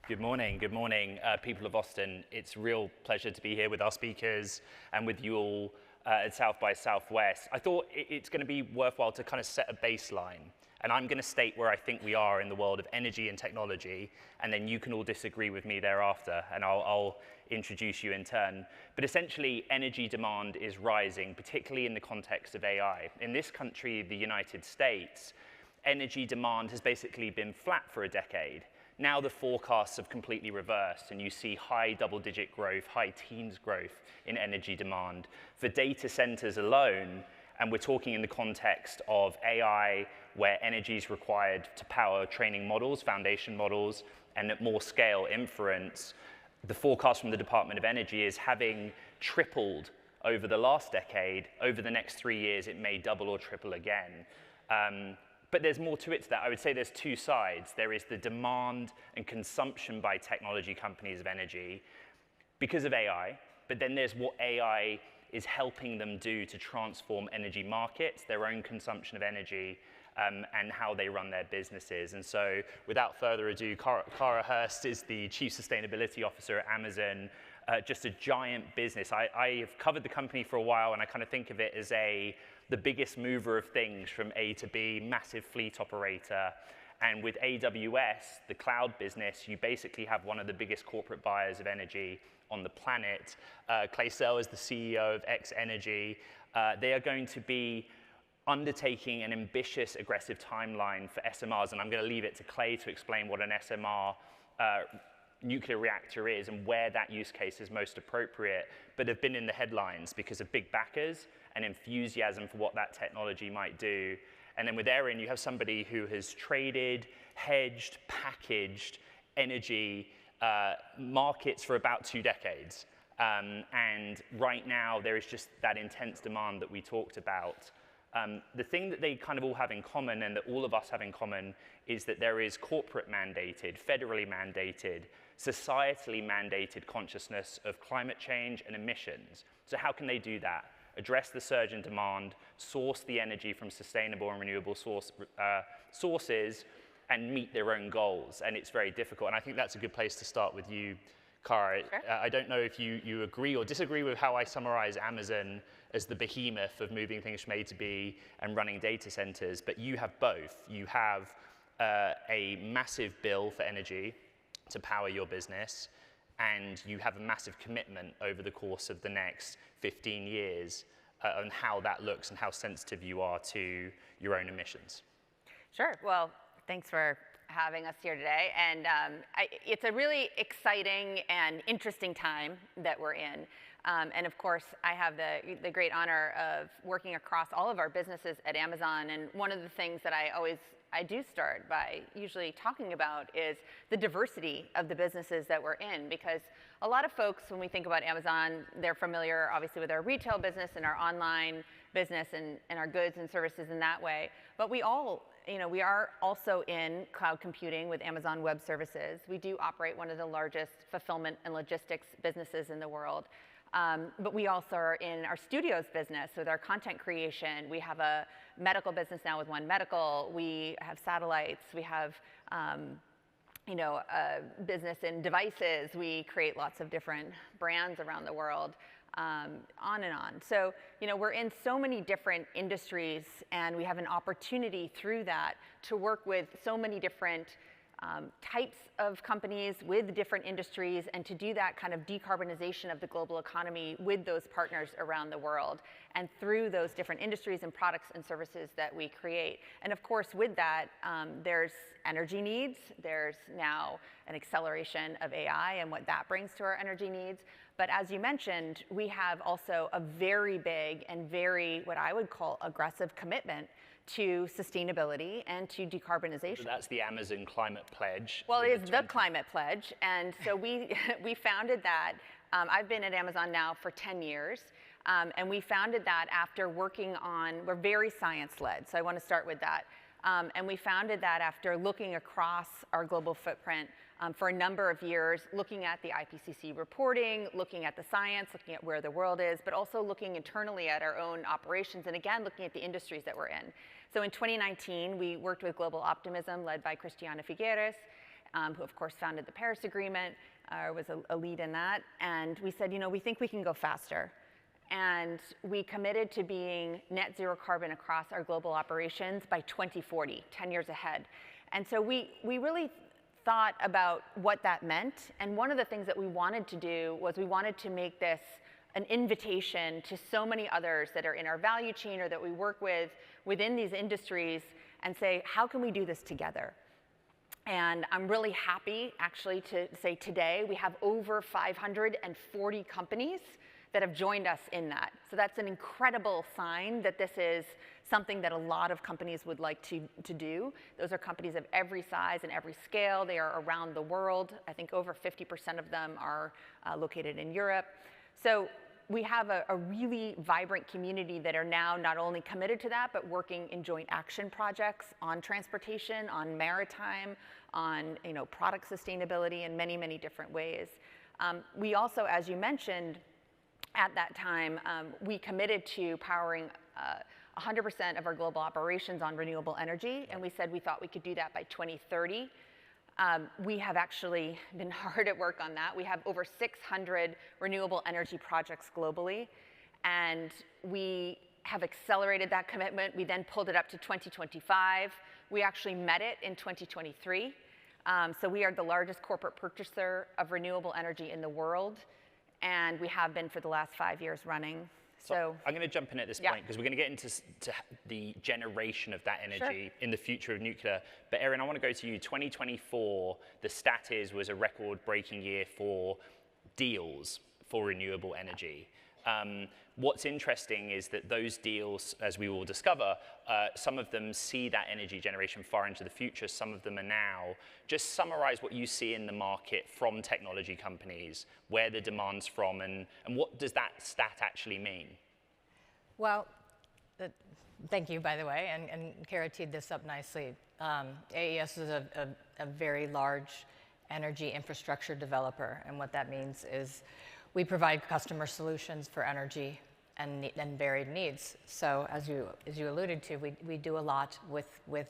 Good morning, people of Austin. It's a real pleasure to be here with our speakers and with you all at South by Southwest. I thought it's going to be worthwhile to kind of set a baseline, and I'm going to state where I think we are in the world of energy and technology, and then you can all disagree with me thereafter, and I'll introduce you in turn. But essentially, energy demand is rising, particularly in the context of AI. In this country, the United States, energy demand has basically been flat for a decade. Now the forecasts have completely reversed, and you see high double-digit growth, high teens growth in energy demand. For data centers alone, and we're talking in the context of AI, where energy is required to power training models, foundation models, and at more scale inference, the forecast from the Department of Energy is having tripled over the last decade. Over the next 3 years, it may double or triple again. But there's more to it to that. I would say there's two sides. There is the demand and consumption by technology companies of energy because of AI, but then there's what AI is helping them do to transform energy markets, their own consumption of energy, and how they run their businesses. And so without further ado, Cara Hurst is the Chief Sustainability Officer at Amazon, just a giant business. I have covered the company for a while, and I kind of think of it as the biggest mover of things from A to B, massive fleet operator. And with AWS, the cloud business, you basically have one of the biggest corporate buyers of energy on the planet. Clay Sell is the CEO of X Energy. They are going to be undertaking an ambitious, aggressive timeline for SMRs, and I'm going to leave it to Clay to explain what an SMR nuclear reactor is and where that use case is most appropriate, but have been in the headlines because of big backers and enthusiasm for what that technology might do. And then with Erin, you have somebody who has traded, hedged, packaged energy markets for about 2 decades. And right now, there is just that intense demand that we talked about. The thing that they kind of all have in common, and that all of us have in common, is that there is corporate mandated, federally mandated, societally mandated consciousness of climate change and emissions. So how can they do that? Address the surge in demand, source the energy from sustainable and renewable sources, and meet their own goals. And it's very difficult. And I think that's a good place to start with you, Cara. Sure. I don't know if you agree or disagree with how I summarize Amazon as the behemoth of moving things from A to B and running data centers, but you have both. You have a massive bill for energy to power your business, and you have a massive commitment over the course of the next 15 years on how that looks and how sensitive you are to your own emissions. Sure. Well, thanks for having us here today. And it's a really exciting and interesting time that we're in. And of course, I have the great honor of working across all of our businesses at Amazon. And one of the things that I do start by usually talking about is the diversity of the businesses that we're in, because a lot of folks, when we think about Amazon, they're familiar obviously with our retail business and our online business and our goods and services in that way. But we are also in cloud computing with Amazon Web Services. We do operate one of the largest fulfillment and logistics businesses in the world. But we also are in our studios business with our content creation. We have a medical business now with One Medical. We have satellites. We have a business in devices. We create lots of different brands around the world, on and on. So we're in so many different industries, and we have an opportunity through that to work with so many different types of companies with different industries, and to do that kind of decarbonization of the global economy with those partners around the world and through those different industries and products and services that we create. And of course, with that, there's energy needs. There's now an acceleration of AI and what that brings to our energy needs. But as you mentioned, we have also a very big and very, what I would call, aggressive commitment to sustainability and to decarbonization. So that's the Amazon Climate Pledge. Well, it is the Climate Pledge. And so we founded that. I've been at Amazon now for 10 years. And we founded that after working on, we're very science-led. So I want to start with that. And we founded that after looking across our global footprint for a number of years, looking at the IPCC reporting, looking at the science, looking at where the world is, but also looking internally at our own operations, and again, looking at the industries that we're in. So in 2019, we worked with Global Optimism, led by Cristiana Figueres, who of course founded the Paris Agreement, was a lead in that. And we said, we think we can go faster. And we committed to being net zero carbon across our global operations by 2040, 10 years ahead. And so we really thought about what that meant. And one of the things that we wanted to do was we wanted to make this an invitation to so many others that are in our value chain or that we work with within these industries and say, how can we do this together? And I'm really happy, actually, to say today we have over 540 companies that have joined us in that. So that's an incredible sign that this is something that a lot of companies would like to do. Those are companies of every size and every scale. They are around the world. I think over 50% of them are located in Europe. So we have a really vibrant community that are now not only committed to that, but working in joint action projects on transportation, on maritime, on product sustainability in many, many different ways. We also, as you mentioned, at that time, we committed to powering 100% of our global operations on renewable energy, and we said we thought we could do that by 2030. We have actually been hard at work on that. We have over 600 renewable energy projects globally, and we have accelerated that commitment. We then pulled it up to 2025. We actually met it in 2023. So we are the largest corporate purchaser of renewable energy in the world, and we have been for the last 5 years running. So I'm going to jump in at this point because we're going to get into the generation of that energy in the future of nuclear. But Erin, I want to go to you. 2024, the stat was a record-breaking year for deals for renewable energy. What's interesting is that those deals, as we will discover, some of them see that energy generation far into the future. Some of them are now. Just summarize what you see in the market from technology companies, where the demand's from, and what does that stat actually mean? Well, thank you, by the way, and Kara teed this up nicely. AES is a very large energy infrastructure developer, and what that means is we provide customer solutions for energy and varied needs. So as you alluded to, we do a lot with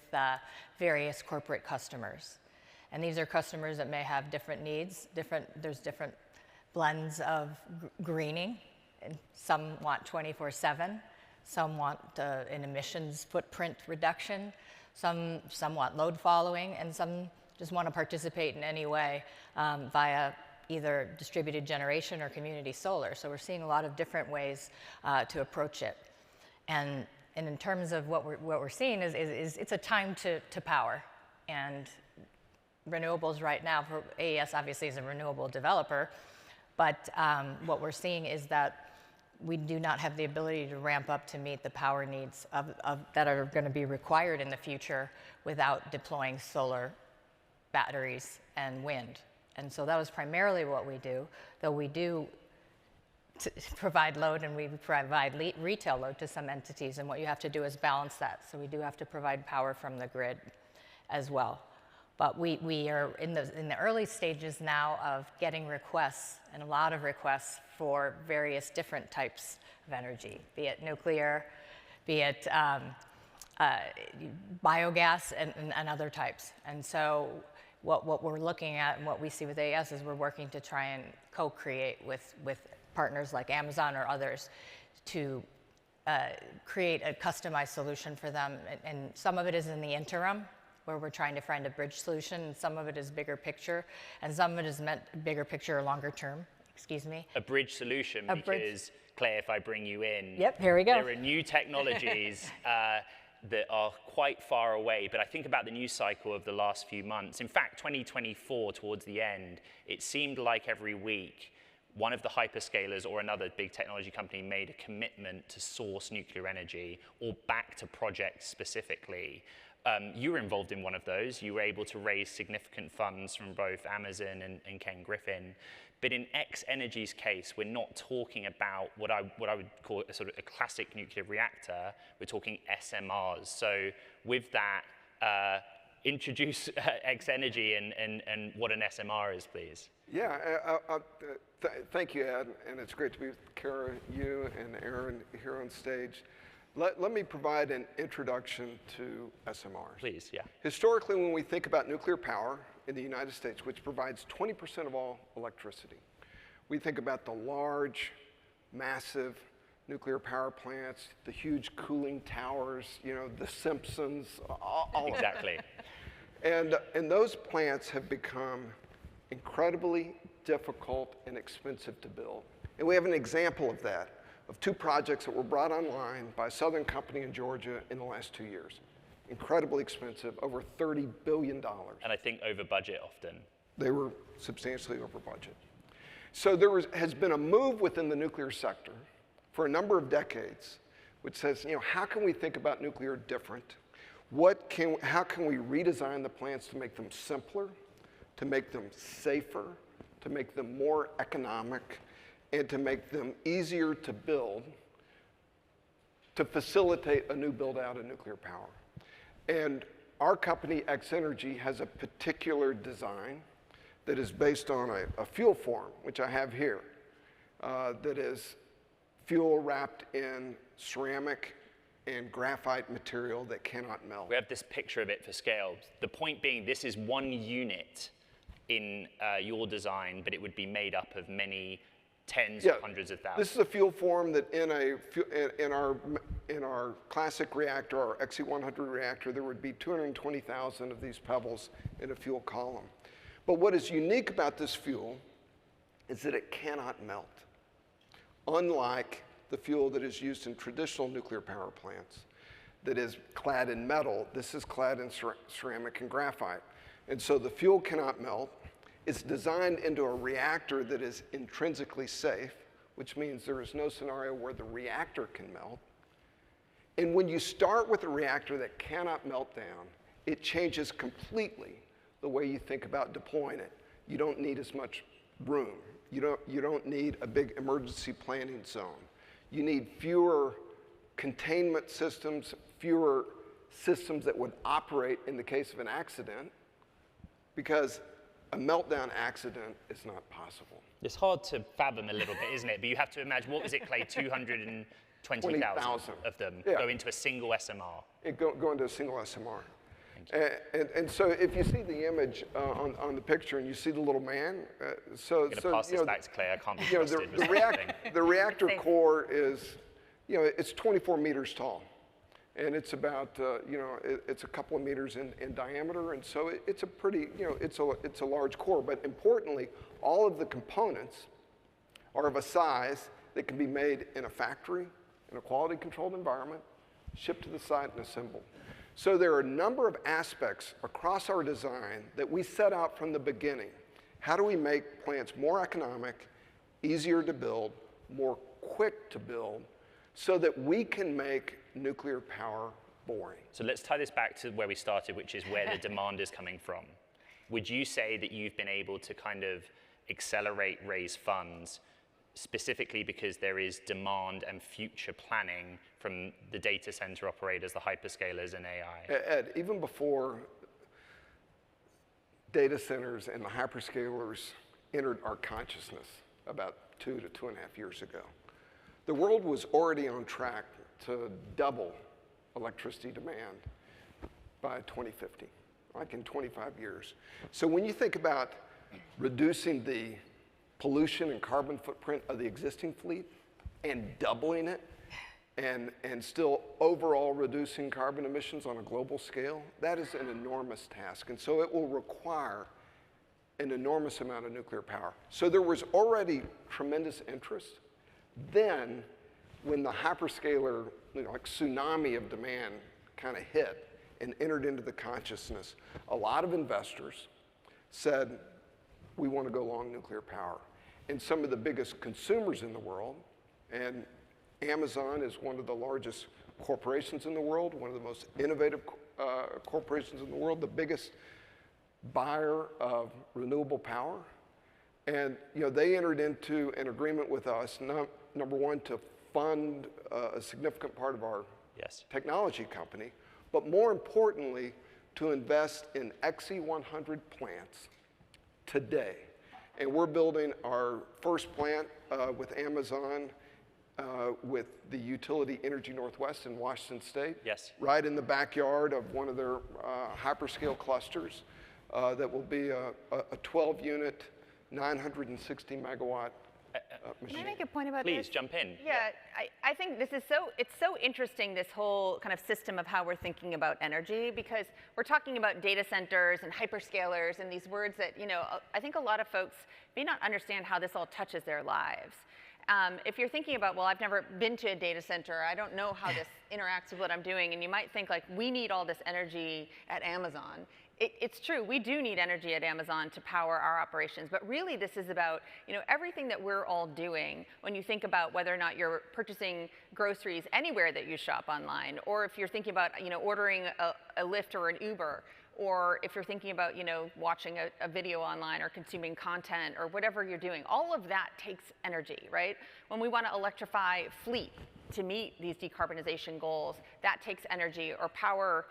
various corporate customers. And these are customers that may have different needs. There's different blends of greening. And some want 24/7. Some want an emissions footprint reduction. Some want load following. And some just want to participate in any way via either distributed generation or community solar. So we're seeing a lot of different ways to approach it. And in terms of what we're seeing is it's a time to power. And renewables right now, for AES obviously is a renewable developer, but what we're seeing is that we do not have the ability to ramp up to meet the power needs that are going to be required in the future without deploying solar, batteries, and wind. And so that was primarily what we do, though we do provide load and we provide retail load to some entities, and what you have to do is balance that. So we do have to provide power from the grid as well. But we are in the early stages now of getting requests, and a lot of requests for various different types of energy, be it nuclear, be it biogas, and other types. And so what we're looking at and what we see with AES is we're working to try and co-create with partners like Amazon or others to create a customized solution for them. And some of it is in the interim, where we're trying to find a bridge solution, and some of it is bigger picture, and some of it is meant bigger picture or longer term, excuse me. A bridge solution, because Claire, if I bring you in, yep, here we go. There are new technologies that are quite far away, but I think about the news cycle of the last few months. In fact, 2024, towards the end, it seemed like every week, one of the hyperscalers or another big technology company made a commitment to source nuclear energy or back to projects specifically. You were involved in one of those. You were able to raise significant funds from both Amazon and Ken Griffin. But in X Energy's case, we're not talking about what I would call a sort of a classic nuclear reactor. We're talking SMRs. So with that, introduce X Energy and what an SMR is, please. Yeah, thank you, Ed, and it's great to be with Kara, you, and Erin here on stage. Let me provide an introduction to SMRs. Please, yeah. Historically, when we think about nuclear power, in the United States, which provides 20% of all electricity. We think about the large, massive nuclear power plants, the huge cooling towers, the Simpsons, all Exactly. And those plants have become incredibly difficult and expensive to build. And we have an example of that, of 2 projects that were brought online by a Southern company in Georgia in the last 2 years. Incredibly expensive, over $30 billion. And I think over budget often. They were substantially over budget. So there has been a move within the nuclear sector for a number of decades, which says, how can we think about nuclear different? How can we redesign the plants to make them simpler, to make them safer, to make them more economic, and to make them easier to build, to facilitate a new build out of nuclear power. And our company, X Energy, has a particular design that is based on a fuel form, which I have here, that is fuel wrapped in ceramic and graphite material that cannot melt. We have this picture of it for scale. The point being, this is one unit in your design, but it would be made up of many tens of hundreds of thousands. This is a fuel form that in our classic reactor, our XE100 reactor, there would be 220,000 of these pebbles in a fuel column. But what is unique about this fuel is that it cannot melt. Unlike the fuel that is used in traditional nuclear power plants that is clad in metal, this is clad in ceramic and graphite. And so the fuel cannot melt. It's designed into a reactor that is intrinsically safe, which means there is no scenario where the reactor can melt. And when you start with a reactor that cannot melt down, it changes completely the way you think about deploying it. You don't need as much room. You don't need a big emergency planning zone. You need fewer containment systems, fewer systems that would operate in the case of an accident, because a meltdown accident is not possible. It's hard to fathom a little bit, isn't it? But you have to imagine, what was it, Clay? 220,000 of them go into a single SMR. Go into a single SMR. And so if you see the image on the picture and you see the little man, I'm going to pass this back to Clay. I can't be trusted with the reactor core is, it's 24 meters tall. And it's about, it's a couple of meters in diameter. And so it's a pretty, it's a large core. But importantly, all of the components are of a size that can be made in a factory, in a quality controlled environment, shipped to the site and assembled. So there are a number of aspects across our design that we set out from the beginning. How do we make plants more economic, easier to build, more quick to build, so that we can make nuclear power boring? So let's tie this back to where we started, which is where the demand is coming from. Would you say that you've been able to kind of raise funds specifically because there is demand and future planning from the data center operators, the hyperscalers, and AI? Ed, even before data centers and the hyperscalers entered our consciousness about 2 to 2.5 years ago, the world was already on track to double electricity demand by 2050, like in 25 years. So when you think about reducing the pollution and carbon footprint of the existing fleet and doubling it, and still overall reducing carbon emissions on a global scale, that is an enormous task. And so it will require an enormous amount of nuclear power. So there was already tremendous interest. Then, when the hyperscaler, like tsunami of demand kind of hit and entered into the consciousness, a lot of investors said, we want to go long nuclear power. And some of the biggest consumers in the world, and Amazon is one of the largest corporations in the world, one of the most innovative corporations in the world, the biggest buyer of renewable power. And they entered into an agreement with us, number one, to fund a significant part of our technology company, but more importantly, to invest in XE100 plants today. And we're building our first plant with Amazon, with the utility Energy Northwest in Washington State, right in the backyard of one of their hyperscale clusters. that will be a 12-unit, 960 megawatt machine. Can I make a point about this? Please, jump in. Yeah, I think this is it's so interesting, this whole kind of system of how we're thinking about energy, because we're talking about data centers and hyperscalers and these words that, I think a lot of folks may not understand how this all touches their lives. If you're thinking about, well, I've never been to a data center, I don't know how this interacts with what I'm doing, and you might think like, we need all this energy at Amazon. It's true, we do need energy at Amazon to power our operations, but really this is about everything that we're all doing. When you think about whether or not you're purchasing groceries anywhere that you shop online, or if you're thinking about ordering a Lyft or an Uber, or if you're thinking about watching a video online or consuming content or whatever you're doing, all of that takes energy, right? When we want to electrify fleet to meet these decarbonization goals, that takes energy, or power,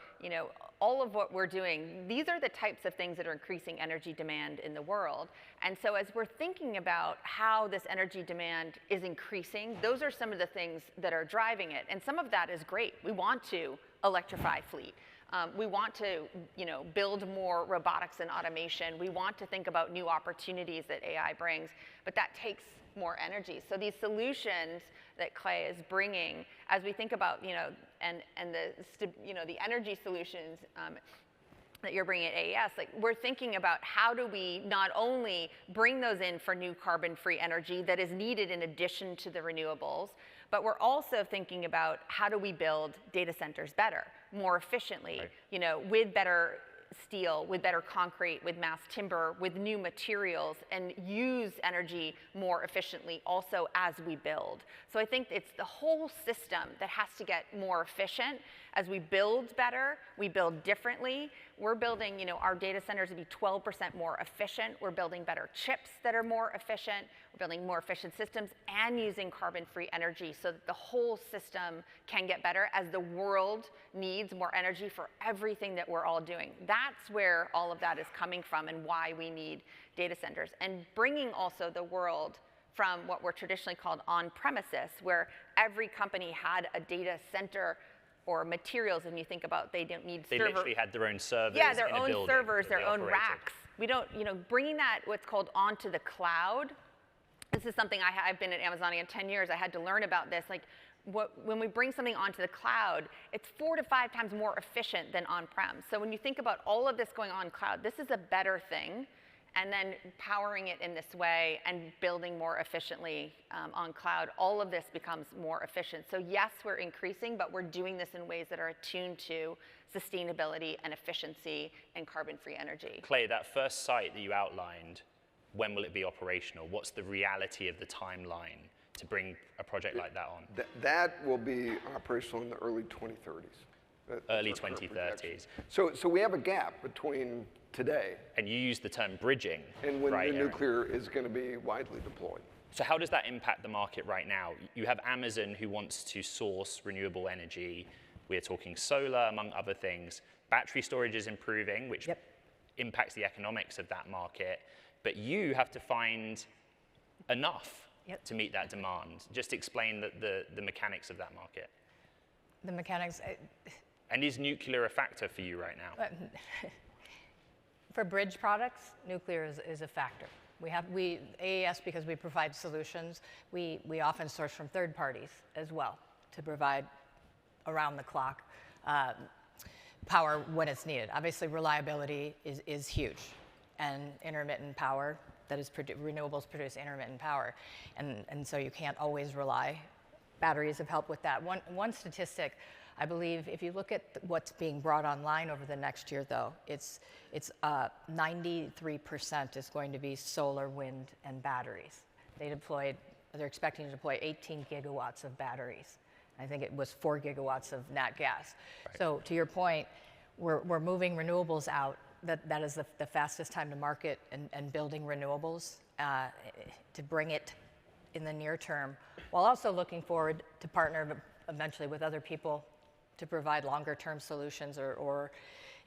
all of what we're doing. These are the types of things that are increasing energy demand in the world. And so as we're thinking about how this energy demand is increasing, those are some of the things that are driving it. And some of that is great. We want to electrify fleet. We want to, build more robotics and automation. We want to think about new opportunities that AI brings, but that takes more energy. So these solutions that Clay is bringing, as we think about, and the energy solutions that you're bringing at AES, like we're thinking about how do we not only bring those in for new carbon-free energy that is needed in addition to the renewables, but we're also thinking about how do we build data centers better, more efficiently, right. With better steel, with better concrete, with mass timber, with new materials, and use energy more efficiently also as we build. So I think it's the whole system that has to get more efficient. As we build better, we build differently. We're building, our data centers to be 12% more efficient. We're building better chips that are more efficient. We're building more efficient systems and using carbon-free energy so that the whole system can get better as the world needs more energy for everything that we're all doing. That's where all of that is coming from and why we need data centers. And bringing also the world from what were traditionally called on-premises, where every company had a data center or materials, and you think about they don't need They literally had their own servers. Yeah, their in a own building servers, that their they own operated. racks. We don't, bringing that what's called onto the cloud. This is something I've been at Amazonian 10 years. I had to learn about this. Like, when we bring something onto the cloud, it's 4 to 5 times more efficient than on-prem. So when you think about all of this going on cloud, this is a better thing. And then powering it in this way and building more efficiently on cloud, all of this becomes more efficient. So yes, we're increasing, but we're doing this in ways that are attuned to sustainability and efficiency and carbon-free energy. Clay, that first site that you outlined, when will it be operational? What's the reality of the timeline to bring a project like that on? That will be operational in the early 2030s. Early 2030s. So we have a gap between today And you use the term bridging. and when right, the Aaron? nuclear is going to be widely deployed. So how does that impact the market right now? You have Amazon who wants to source renewable energy. We're talking solar, among other things. Battery storage is improving, which impacts the economics of that market. But you have to find enough to meet that demand. Just explain the mechanics of that market. The mechanics. And is nuclear a factor for you right now? For bridge products, nuclear is a factor. AES, because we provide solutions, we often source from third parties as well to provide around the clock power when it's needed. Obviously, reliability is huge, and intermittent power, that is renewables produce intermittent power, and so you can't always rely. Batteries have helped with that. One statistic, I believe, if you look at what's being brought online over the next year, though, it's 93% is going to be solar, wind, and batteries. They're expecting to deploy 18 gigawatts of batteries. I think it was 4 gigawatts of nat gas. Right. So to your point, we're moving renewables out. That is the fastest time to market and building renewables to bring it in the near term, while also looking forward to partner eventually with other people to provide longer term solutions or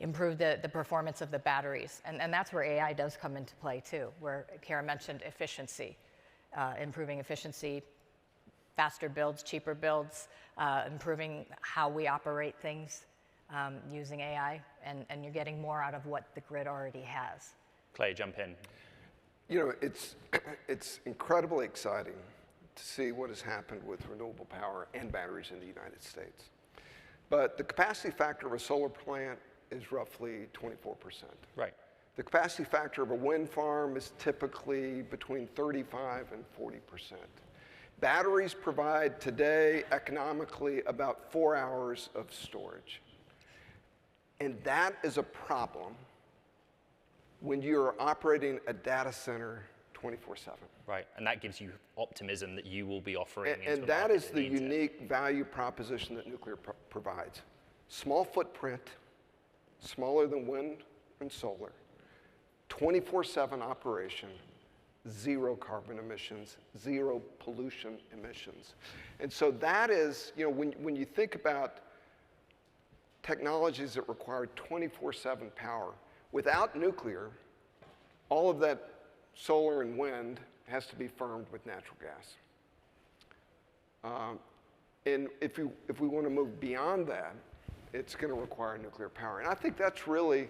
improve the performance of the batteries. And that's where AI does come into play too, where Kara mentioned efficiency, improving efficiency, faster builds, cheaper builds, improving how we operate things, using AI, and you're getting more out of what the grid already has. Clay, jump in. You know, it's incredibly exciting to see what has happened with renewable power and batteries in the United States. But the capacity factor of a solar plant is roughly 24%. Right. The capacity factor of a wind farm is typically between 35 and 40%. Batteries provide today economically about 4 hours of storage. And that is a problem when you're operating a data center 24/7. Right, and that gives you optimism that you will be offering. And that is the unique value proposition that nuclear provides. Small footprint, smaller than wind and solar, 24/7 operation, zero carbon emissions, zero pollution emissions. And so that is, you know, when you think about technologies that require 24/7 power, without nuclear, all of that solar and wind has to be firmed with natural gas. And if we want to move beyond that, it's going to require nuclear power. And I think that's really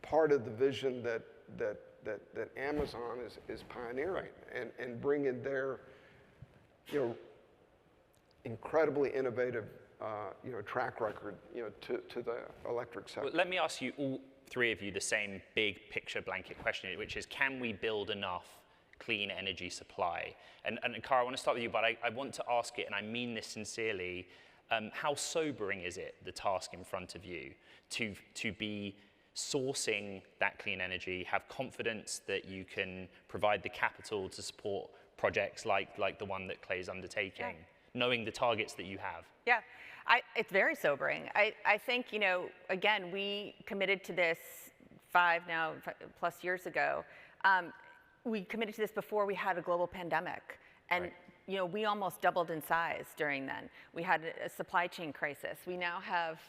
part of the vision that Amazon is pioneering, and bringing their, you know, incredibly innovative, you know, track record, you know, to the electric sector. Well, let me ask you, all three of you, the same big picture blanket question, which is, can we build enough clean energy supply? And Cara, I want to start with you, but I want to ask it, and I mean this sincerely, how sobering is it, the task in front of you, to be sourcing that clean energy, have confidence that you can provide the capital to support projects like the one that Clay's undertaking, knowing the targets that you have? Yeah, it's very sobering. I think, you know, again, we committed to this 5+ years ago. We committed to this before we had a global pandemic. And you know, we almost doubled in size during then. We had a supply chain crisis. We now have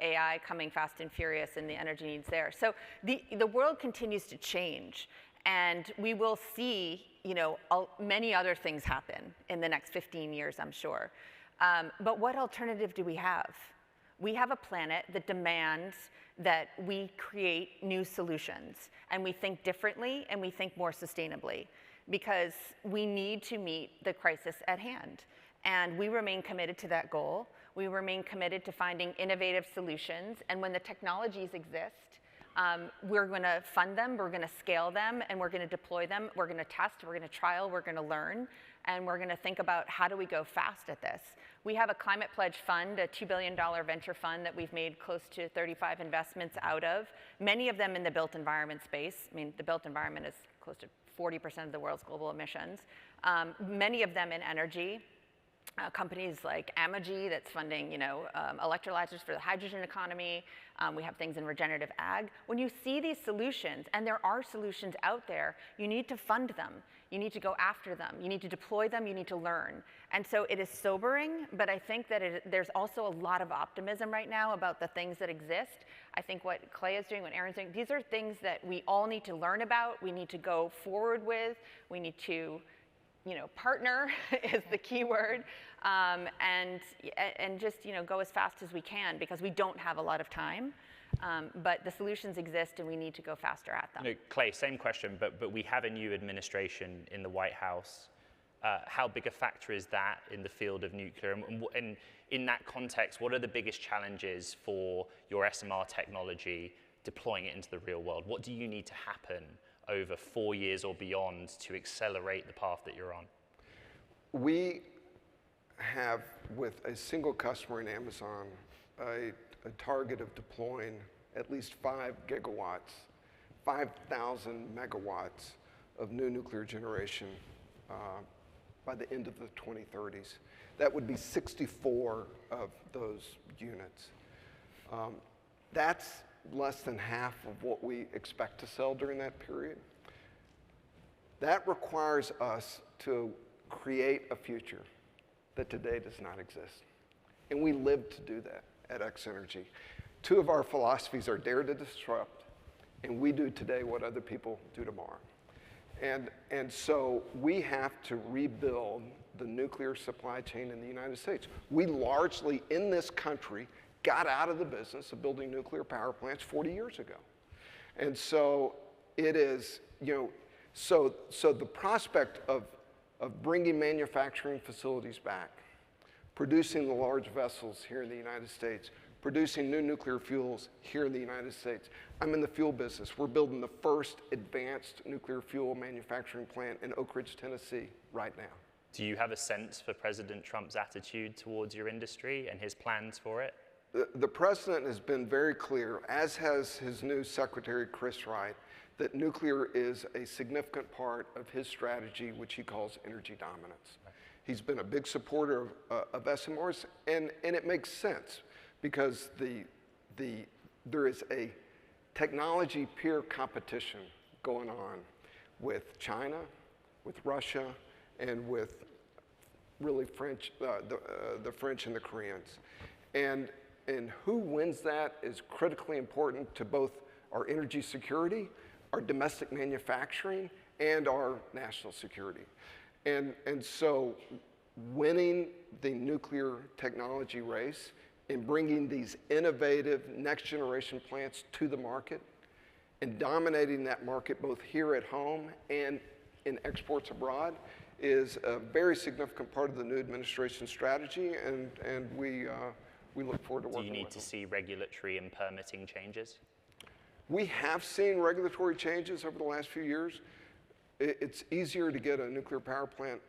AI coming fast and furious, and the energy needs there. So the world continues to change, and we will see, you know, many other things happen in the next 15 years, I'm sure. But what alternative do we have? We have a planet that demands that we create new solutions, and we think differently, and we think more sustainably, because we need to meet the crisis at hand. And we remain committed to that goal. We remain committed to finding innovative solutions. And when the technologies exist, we're going to fund them, we're going to scale them, and we're going to deploy them. We're going to test, we're going to trial, we're going to learn, and we're going to think about how do we go fast at this. We have a Climate Pledge Fund, a $2 billion venture fund that we've made close to 35 investments out of, many of them in the built environment space. I mean, the built environment is close to 40% of the world's global emissions, many of them in energy. Companies like Amogy that's funding, you know, electrolyzers for the hydrogen economy. We have things in regenerative ag. When you see these solutions, and there are solutions out there, you need to fund them. You need to go after them. You need to deploy them. You need to learn. And so it is sobering, but I think that there's also a lot of optimism right now about the things that exist. I think what Clay is doing, what Aaron's doing, these are things that we all need to learn about. We need to go forward with. We need to, you know, partner is the key word, and just, you know, go as fast as we can, because we don't have a lot of time. But the solutions exist, and we need to go faster at them. You know, Clay, same question, but we have a new administration in the White House. How big a factor is that in the field of nuclear? And in that context, what are the biggest challenges for your SMR technology deploying it into the real world? What do you need to happen over 4 years or beyond to accelerate the path that you're on? We have, with a single customer in Amazon, a target of deploying at least 5 gigawatts, 5,000 megawatts of new nuclear generation by the end of the 2030s. That would be 64 of those units. That's less than half of what we expect to sell during that period. That requires us to create a future that today does not exist. And we live to do that at X Energy. 2 of our philosophies are dare to disrupt, and we do today what other people do tomorrow. And so we have to rebuild the nuclear supply chain in the United States. We largely, in this country, got out of the business of building nuclear power plants 40 years ago. And so it is, so the prospect of bringing manufacturing facilities back, producing the large vessels here in the United States, producing new nuclear fuels here in the United States. I'm in the fuel business. We're building the first advanced nuclear fuel manufacturing plant in Oak Ridge, Tennessee right now. Do you have a sense for President Trump's attitude towards your industry and his plans for it? The president has been very clear, as has his new secretary, Chris Wright, that nuclear is a significant part of his strategy, which he calls energy dominance. He's been a big supporter of SMRs, and it makes sense because there is a technology peer competition going on with China, with Russia, and with really the French and the Koreans. And who wins that is critically important to both our energy security, our domestic manufacturing, and our national security. And so winning the nuclear technology race and bringing these innovative next generation plants to the market and dominating that market both here at home and in exports abroad is a very significant part of the new administration's strategy, and we look forward to working with them. Do you need to see regulatory and permitting changes? We have seen regulatory changes over the last few years. It's easier to get a nuclear power plant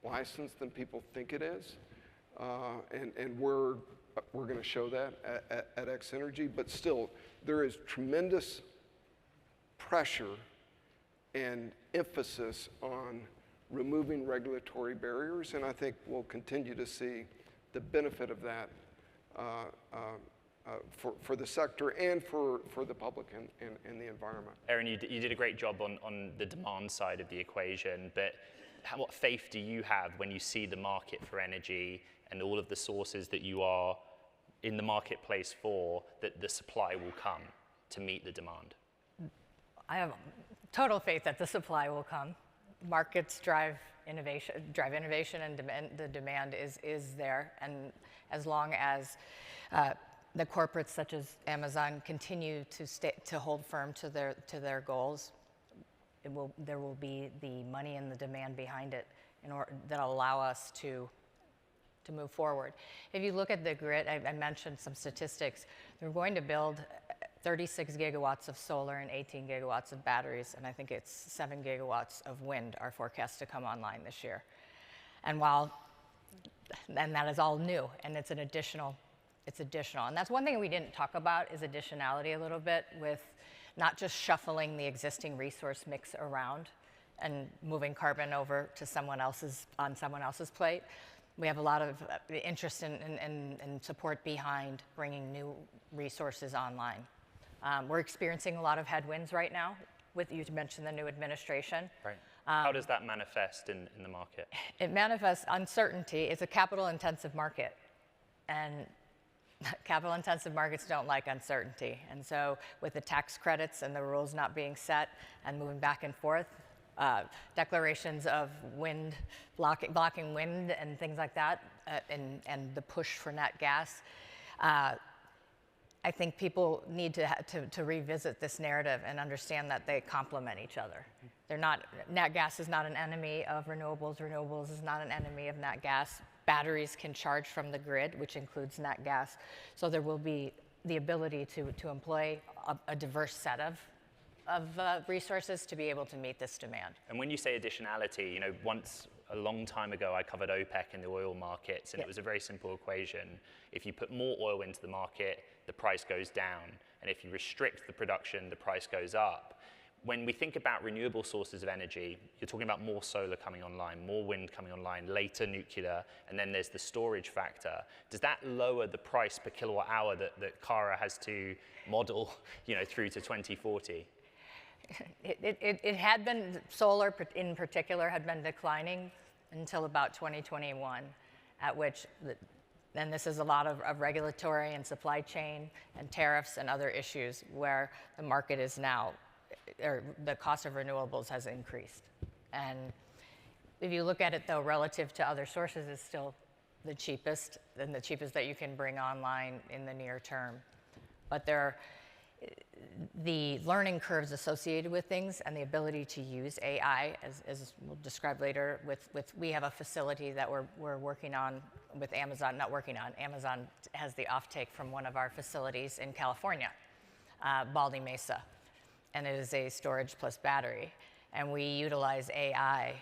license than people think it is, and we're going to show that at X-Energy. But still, there is tremendous pressure and emphasis on removing regulatory barriers, and I think we'll continue to see the benefit of that for the sector and for the public and the environment. Erin, you did a great job on the demand side of the equation, but what faith do you have when you see the market for energy and all of the sources that you are in the marketplace for, that the supply will come to meet the demand? I have total faith that the supply will come. Markets drive innovation, and the demand is there. And as long as the corporates such as Amazon continue to hold firm to their goals, there will be the money and the demand behind it that'll allow us to move forward. If you look at the grid, I mentioned some statistics. They're going to build 36 gigawatts of solar and 18 gigawatts of batteries, and I think it's 7 gigawatts of wind are forecast to come online this year. And that is all new, and it's additional. And that's one thing we didn't talk about is additionality a little bit, with not just shuffling the existing resource mix around and moving carbon over to someone else's plate. We have a lot of interest and support behind bringing new resources online. We're experiencing a lot of headwinds right now. You mentioned the new administration. Right. How does that manifest in the market? It manifests uncertainty. It's a capital-intensive market, and capital-intensive markets don't like uncertainty. And so with the tax credits and the rules not being set and moving back and forth, declarations of wind, blocking wind and things like that, and the push for nat gas, I think people need to revisit this narrative and understand that they complement each other. Nat gas is not an enemy of renewables. Renewables is not an enemy of nat gas. Batteries can charge from the grid, which includes nat gas. So there will be the ability to employ a diverse set of resources to be able to meet this demand. And when you say additionality, once a long time ago I covered OPEC in the oil markets, and it was a very simple equation. If you put more oil into the market, the price goes down. And if you restrict the production, the price goes up. When we think about renewable sources of energy, you're talking about more solar coming online, more wind coming online, later nuclear, and then there's the storage factor. Does that lower the price per kilowatt hour that Cara has to model through to 2040? It had been, solar in particular had been declining until about 2021, at which, and this is a lot of regulatory and supply chain and tariffs and other issues where the market is now or the cost of renewables has increased. And if you look at it though, relative to other sources, it's still the cheapest, and the cheapest that you can bring online in the near term. But the learning curves associated with things and the ability to use AI, as we'll describe later, we have a facility that we're working on with Amazon, Amazon has the offtake from one of our facilities in California, Baldy Mesa, and it is a storage plus battery. And we utilize AI,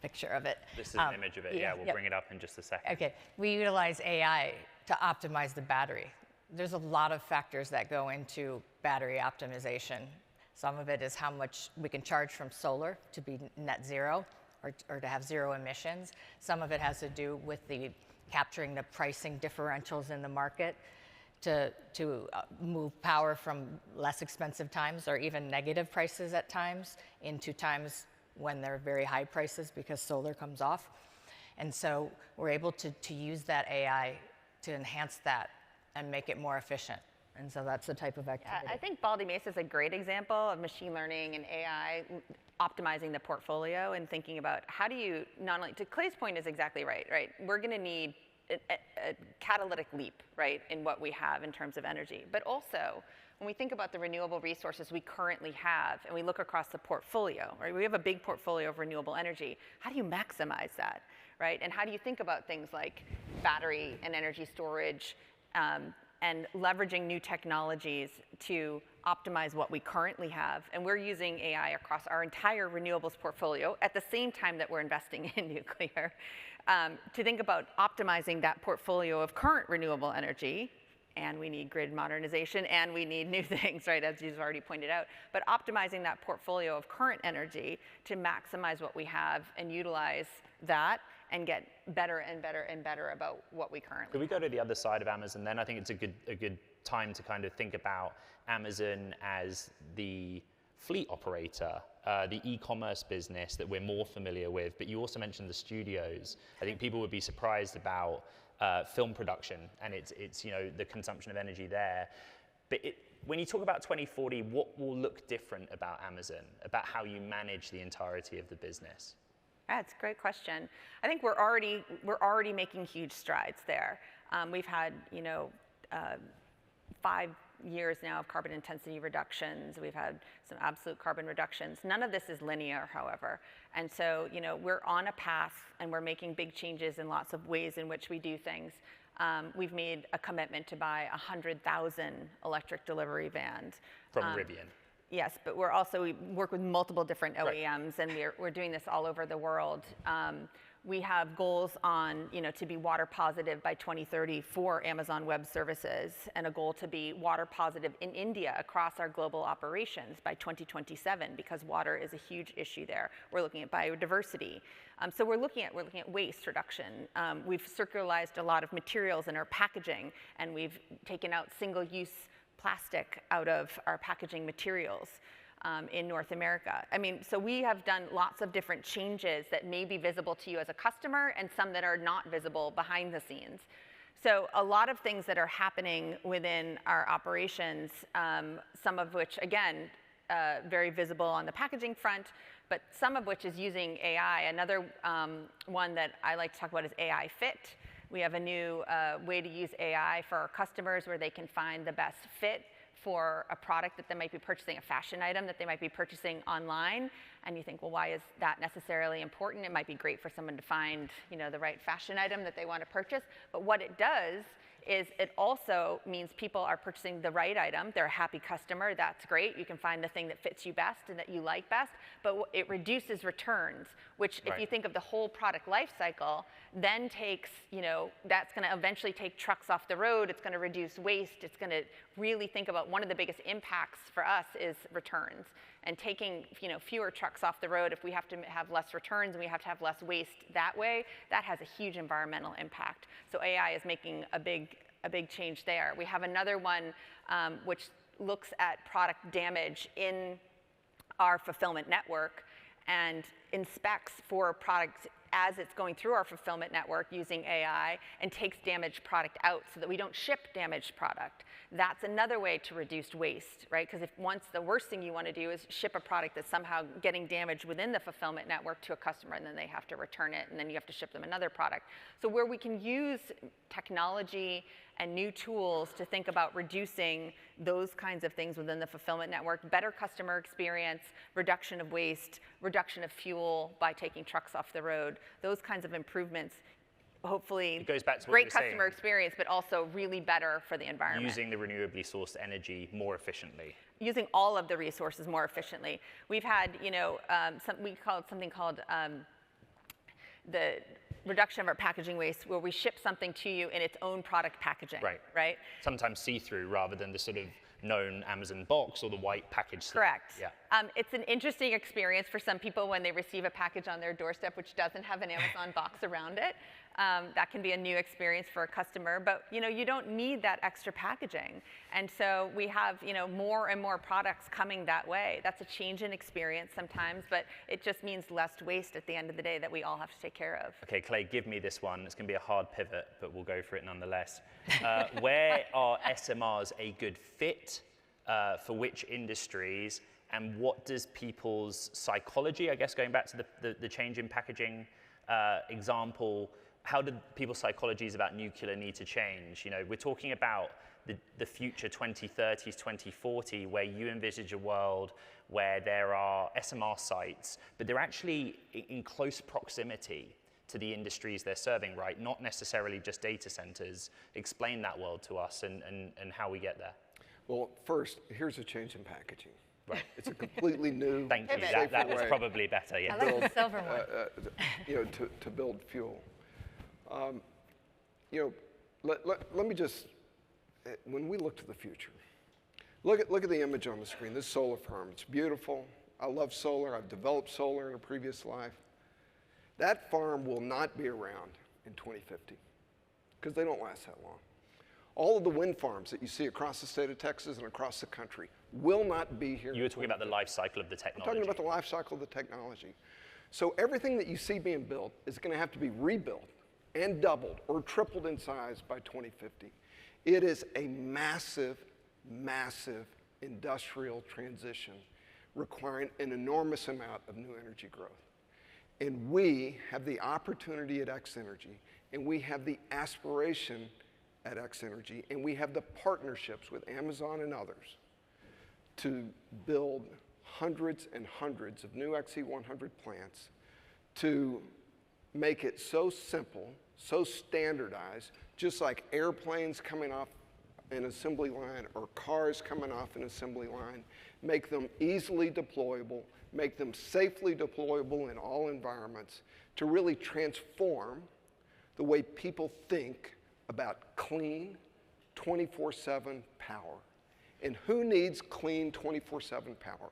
picture of it. This is an image of it, yeah, we'll bring it up in just a second. Okay, we utilize AI to optimize the battery. There's a lot of factors that go into battery optimization. Some of it is how much we can charge from solar to be net zero or to have zero emissions. Some of it has to do with capturing the pricing differentials in the market to move power from less expensive times or even negative prices at times into times when they're very high prices because solar comes off. And so we're able to use that AI to enhance that and make it more efficient. And so that's the type of activity. I think Baldy Mesa is a great example of machine learning and AI optimizing the portfolio and thinking about how do you not only, to Clay's point is exactly right? We're going to need a catalytic leap, right, in what we have in terms of energy. But also, when we think about the renewable resources we currently have and we look across the portfolio, right, we have a big portfolio of renewable energy. How do you maximize that, right? And how do you think about things like battery and energy storage and leveraging new technologies to optimize what we currently have? And we're using AI across our entire renewables portfolio at the same time that we're investing in nuclear to think about optimizing that portfolio of current renewable energy. And we need grid modernization, and we need new things, right, as you've already pointed out. But optimizing that portfolio of current energy to maximize what we have and utilize that and get better and better and better about what we currently have. Could we go to the other side of Amazon then? I think it's a good time to kind of think about Amazon as the fleet operator, the e-commerce business that we're more familiar with, but you also mentioned the studios. I think people would be surprised about film production and it's the consumption of energy there. But when you talk about 2040, what will look different about Amazon, about how you manage the entirety of the business? That's a great question. I think we're already making huge strides there. We've had 5 years now of carbon intensity reductions. We've had some absolute carbon reductions. None of this is linear, however. And so, we're on a path and we're making big changes in lots of ways in which we do things. We've made a commitment to buy 100,000 electric delivery vans. From Rivian. Yes, but we work with multiple different OEMs, and we're doing this all over the world. We have goals on, to be water positive by 2030 for Amazon Web Services, and a goal to be water positive in India across our global operations by 2027, because water is a huge issue there. We're looking at biodiversity. So we're looking at waste reduction. We've circularized a lot of materials in our packaging, and we've taken out single-use plastic out of our packaging materials in North America. So we have done lots of different changes that may be visible to you as a customer and some that are not visible behind the scenes. So a lot of things that are happening within our operations, some of which, again, very visible on the packaging front, but some of which is using AI. Another one that I like to talk about is AI Fit. We have a new way to use AI for our customers where they can find the best fit for a product that they might be purchasing, a fashion item that they might be purchasing online. And you think, well, why is that necessarily important? It might be great for someone to find, the right fashion item that they want to purchase. But what it does is it also means people are purchasing the right item. They're a happy customer. That's great. You can find the thing that fits you best and that you like best. But it reduces returns, which if you think of the whole product life cycle, then takes, that's going to eventually take trucks off the road. It's going to reduce waste. It's going to really think about one of the biggest impacts for us is returns. And taking fewer trucks off the road, if we have to have less returns and we have to have less waste that way, that has a huge environmental impact. So AI is making a big change there. We have another one which looks at product damage in our fulfillment network and inspects for product as it's going through our fulfillment network using AI and takes damaged product out so that we don't ship damaged product. That's another way to reduce waste, right? Because if once the worst thing you want to do is ship a product that's somehow getting damaged within the fulfillment network to a customer, and then they have to return it, and then you have to ship them another product. So where we can use technology and new tools to think about reducing those kinds of things within the fulfillment network, better customer experience, reduction of waste, reduction of fuel by taking trucks off the road, those kinds of improvements, hopefully it goes back to what great you were saying. customer experience, but also really better for the environment. Using the renewably sourced energy more efficiently. Using all of the resources more efficiently. We've had, we call it something called the reduction of our packaging waste, where we ship something to you in its own product packaging. Right. Sometimes see-through rather than the sort of known Amazon box or the white package slip. Correct. Yeah. It's an interesting experience for some people when they receive a package on their doorstep which doesn't have an Amazon box around it. That can be a new experience for a customer, but you don't need that extra packaging. And so we have more and more products coming that way. That's a change in experience sometimes, but it just means less waste at the end of the day that we all have to take care of. Okay, Clay, give me this one. It's going to be a hard pivot, but we'll go for it nonetheless. Where are SMRs a good fit for which industries, and what does people's psychology, I guess going back to the change in packaging example, how do people's psychologies about nuclear need to change? We're talking about the future 2030s, 2040, where you envisage a world where there are SMR sites, but they're actually in close proximity to the industries they're serving, right? Not necessarily just data centers. Explain that world to us and how we get there. Well, first, here's a change in packaging. Right. It's a completely new, Thank you. That was probably better. Yeah. I like the silver one. To build fuel. Let me just, when we look to the future, look at the image on the screen. This solar farm, it's beautiful. I love solar. I've developed solar in a previous life. That farm will not be around in 2050 because they don't last that long. All of the wind farms that you see across the state of Texas and across the country will not be here. You were talking about the life cycle of the technology. I'm talking about the life cycle of the technology. So everything that you see being built is going to have to be rebuilt and doubled or tripled in size by 2050. It is a massive, massive industrial transition requiring an enormous amount of new energy growth. And we have the opportunity at X Energy, and we have the aspiration at X Energy, and we have the partnerships with Amazon and others to build hundreds and hundreds of new XE100 plants to make it so simple, so standardized, just like airplanes coming off an assembly line or cars coming off an assembly line, make them easily deployable, make them safely deployable in all environments to really transform the way people think about clean 24/7 power. And who needs clean 24/7 power?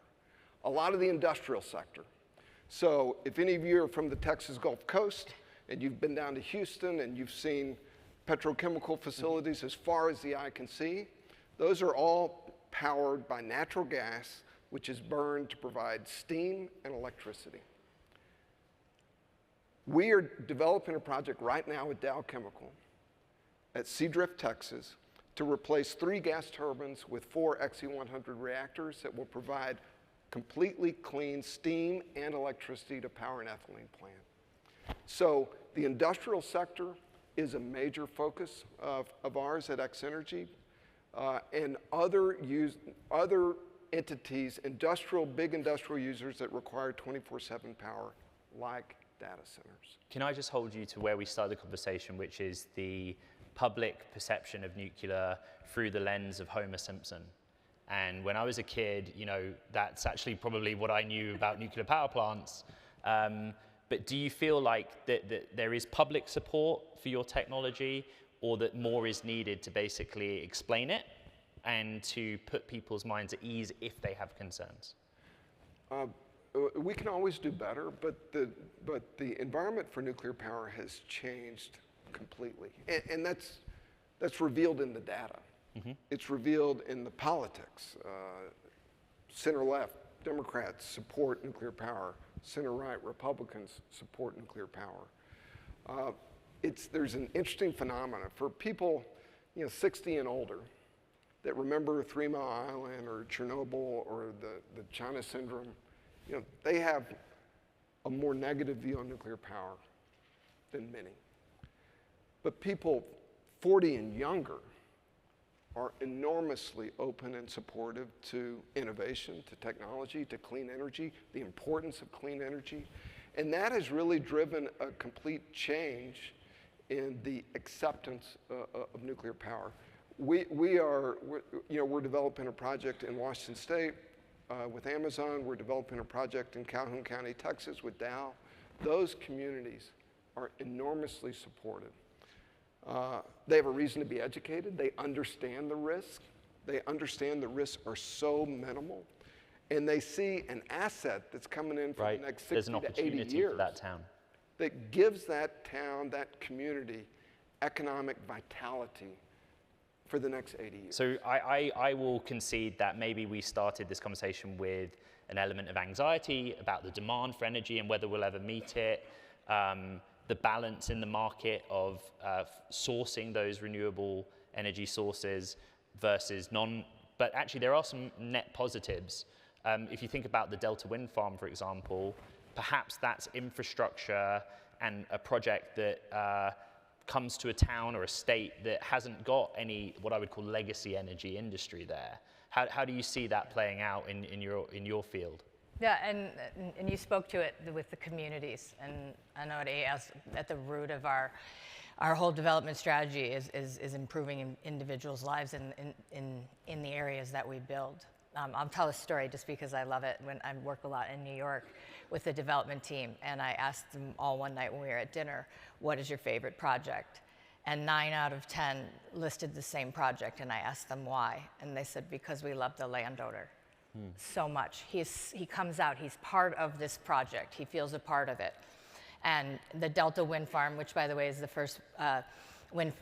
A lot of the industrial sector. So if any of you are from the Texas Gulf Coast and you've been down to Houston and you've seen petrochemical facilities as far as the eye can see, those are all powered by natural gas, which is burned to provide steam and electricity. We are developing a project right now with Dow Chemical at Seadrift, Texas, to replace 3 gas turbines with 4 XE100 reactors that will provide completely clean steam and electricity to power an ethylene plant. So the industrial sector is a major focus of ours at X Energy, and other entities, big industrial users that require 24/7 power, like data centers. Can I just hold you to where we started the conversation, which is the public perception of nuclear through the lens of Homer Simpson? And when I was a kid, that's actually probably what I knew about nuclear power plants. But do you feel like that there is public support for your technology, or that more is needed to basically explain it and to put people's minds at ease if they have concerns? We can always do better, but the environment for nuclear power has changed completely. And that's revealed in the data. Mm-hmm. It's revealed in the politics. Center-left, Democrats support nuclear power. center-right Republicans support nuclear power. There's an interesting phenomenon for people, 60 and older that remember 3 Mile Island or Chernobyl or the China syndrome. They have a more negative view on nuclear power than many. But people 40 and younger are enormously open and supportive to innovation, to technology, to clean energy, the importance of clean energy. And that has really driven a complete change in the acceptance of nuclear power. We're developing a project in Washington State with Amazon. We're developing a project in Calhoun County, Texas with Dow. Those communities are enormously supportive. They have a reason to be educated. They understand the risk. They understand the risks are so minimal. And they see an asset that's coming in for the next 60 There's an to 80 opportunity years for that town. that gives that town, that community, economic vitality for the next 80 years. So I will concede that maybe we started this conversation with an element of anxiety about the demand for energy and whether we'll ever meet it. The balance in the market of sourcing those renewable energy sources versus but actually there are some net positives. If you think about the Delta Wind Farm, for example, perhaps that's infrastructure and a project that comes to a town or a state that hasn't got any, what I would call legacy energy industry there. How do you see that playing out in your field? Yeah, and you spoke to it with the communities, and I know at AES, at the root of our whole development strategy is improving individuals' lives in the areas that we build. I'll tell a story just because I love it. When I work a lot in New York with the development team, and I asked them all one night when we were at dinner, what is your favorite project? And 9 out of 10 listed the same project, and I asked them why, and they said, because we love the landowner so much. He comes out, he's part of this project, he feels a part of it. And the Delta Wind Farm, which by the way is the first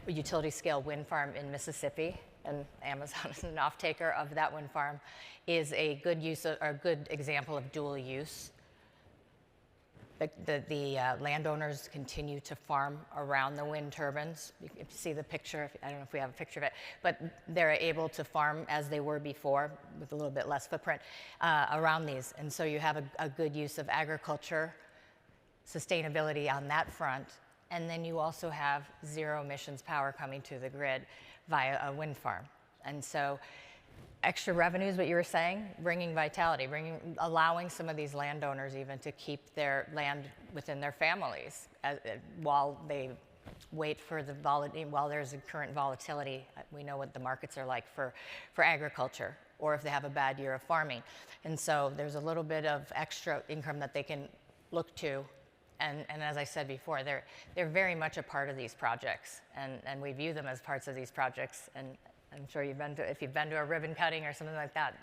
utility scale wind farm in Mississippi, and Amazon is an off-taker of that wind farm, is a good good example of dual use. The landowners continue to farm around the wind turbines. You can see the picture, I don't know if we have a picture of it, but they're able to farm as they were before with a little bit less footprint around these. And so you have a good use of agriculture, sustainability on that front, and then you also have zero emissions power coming to the grid via a wind farm. And so extra revenues, what you were saying, bringing vitality, allowing some of these landowners even to keep their land within their families while they wait for while there's a current volatility. We know what the markets are like for agriculture, or if they have a bad year of farming. And so there's a little bit of extra income that they can look to. And as I said before, they're very much a part of these projects, and we view them as parts of these projects. And I'm sure if you've been to a ribbon cutting or something like that,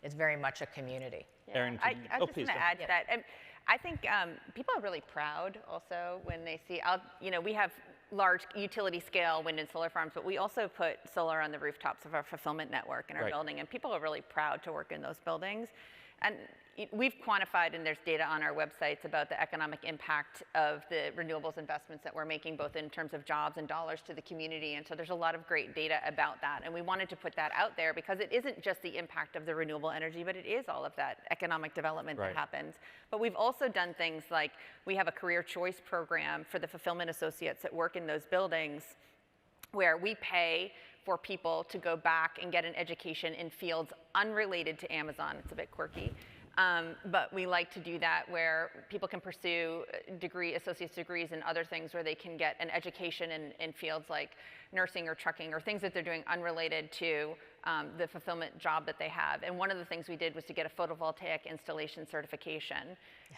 it's very much a community. Yeah. Erin, I was just going to add to that. And I think people are really proud also when they see, we have large utility scale wind and solar farms, but we also put solar on the rooftops of our fulfillment network in our building, and people are really proud to work in those buildings. And we've quantified, and there's data on our websites about the economic impact of the renewables investments that we're making, both in terms of jobs and dollars to the community. And so there's a lot of great data about that. And we wanted to put that out there because it isn't just the impact of the renewable energy, but it is all of that economic development that happens. But we've also done things like we have a career choice program for the fulfillment associates that work in those buildings where we pay for people to go back and get an education in fields unrelated to Amazon. It's a bit quirky. But we like to do that where people can pursue associate's degrees and other things where they can get an education in fields like nursing or trucking or things that they're doing unrelated to the fulfillment job that they have. And one of the things we did was to get a photovoltaic installation certification.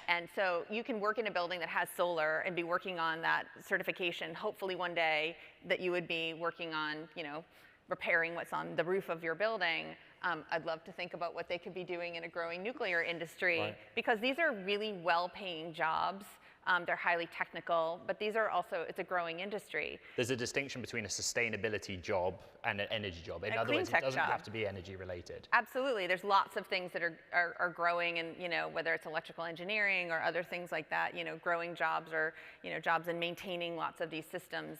And so you can work in a building that has solar and be working on that certification. Hopefully one day that you would be working on, repairing what's on the roof of your building. I'd love to think about what they could be doing in a growing nuclear industry because these are really well-paying jobs They're highly technical, but these are also, it's a growing industry. There's a distinction between a sustainability job and an energy job. In other words, it doesn't have to be energy related. Absolutely. There's lots of things that are growing, and whether it's electrical engineering or other things like that, growing jobs, or jobs in maintaining lots of these systems.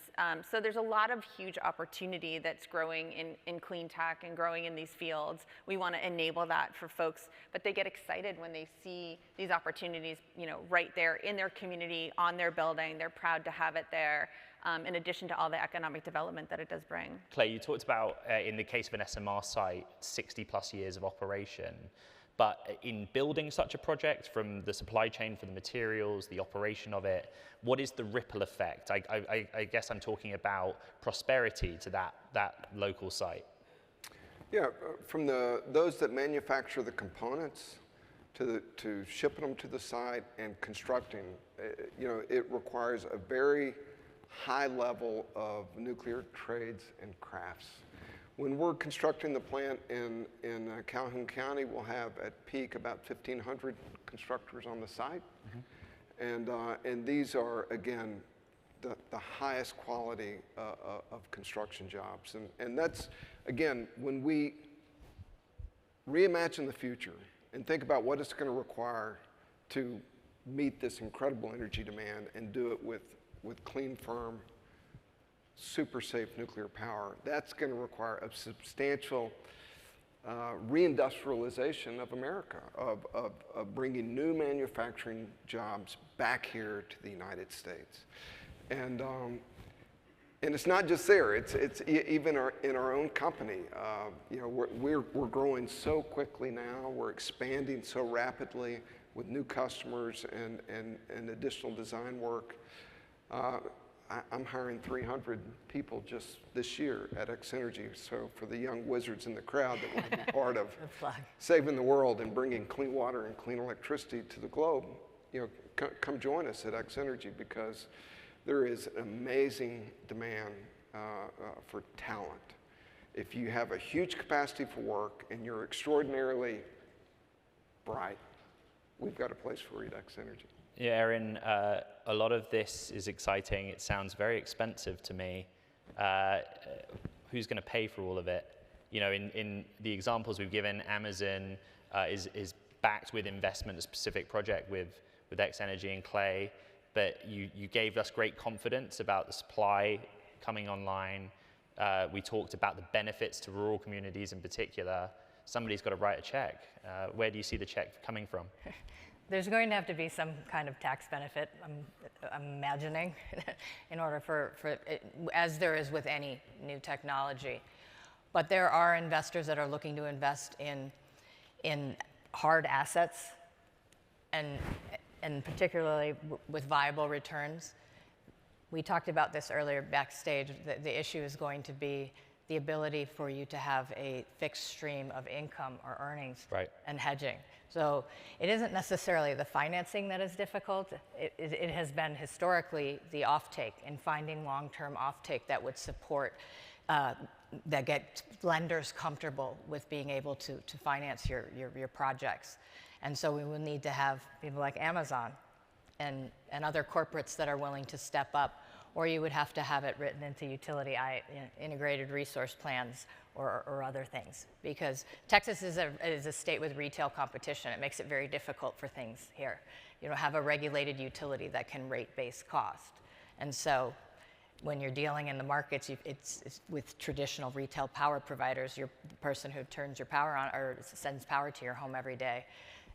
So there's a lot of huge opportunity that's growing in clean tech and growing in these fields. We want to enable that for folks, but they get excited when they see these opportunities, right there in their community, on their building. They're proud to have it there. In addition to all the economic development that it does bring. Clay, you talked about, in the case of an SMR site, 60 plus years of operation. But in building such a project, from the supply chain for the materials, the operation of it, what is the ripple effect? I guess I'm talking about prosperity to that local site. Yeah, from those that manufacture the components to shipping them to the site and constructing, it requires a very high level of nuclear trades and crafts. When we're constructing the plant in Calhoun County, we'll have at peak about 1,500 constructors on the site. And these are, again, the highest quality of construction jobs. And that's, again, when we reimagine the future and think about what it's going to require to meet this incredible energy demand and do it with clean, firm, super safe nuclear power, that's going to require a substantial reindustrialization of America, of bringing new manufacturing jobs back here to the United States. And it's not just there, it's even in our own company. We're growing so quickly now, we're expanding so rapidly with new customers and additional design work. I'm hiring 300 people just this year at X Energy. So for the young wizards in the crowd that want to be part of saving the world and bringing clean water and clean electricity to the globe, come join us at X Energy, because there is an amazing demand for talent. If you have a huge capacity for work and you're extraordinarily bright, we've got a place for you at X Energy. Yeah, Erin, a lot of this is exciting. It sounds very expensive to me. Who's going to pay for all of it? In the examples we've given, Amazon is backed with investment, a specific project with X Energy and Clay. But you gave us great confidence about the supply coming online. We talked about the benefits to rural communities in particular. Somebody's got to write a check. Where do you see the check coming from? There's going to have to be some kind of tax benefit, I'm imagining, in order for it, as there is with any new technology. But there are investors that are looking to invest in hard assets, and particularly with viable returns. We talked about this earlier backstage. The issue is going to be the ability for you to have a fixed stream of income or earnings, right, and hedging. So it isn't necessarily the financing that is difficult. It has been historically the offtake, and finding long-term offtake that would support, that get lenders comfortable with being able to finance your projects. And so we will need to have people like Amazon and other corporates that are willing to step up, or you would have to have it written into utility integrated resource plans or other things. Because Texas is a state with retail competition. It makes it very difficult for things here. You don't have a regulated utility that can rate base cost. And so when you're dealing in the markets, it's with traditional retail power providers, the person who turns your power on or sends power to your home every day,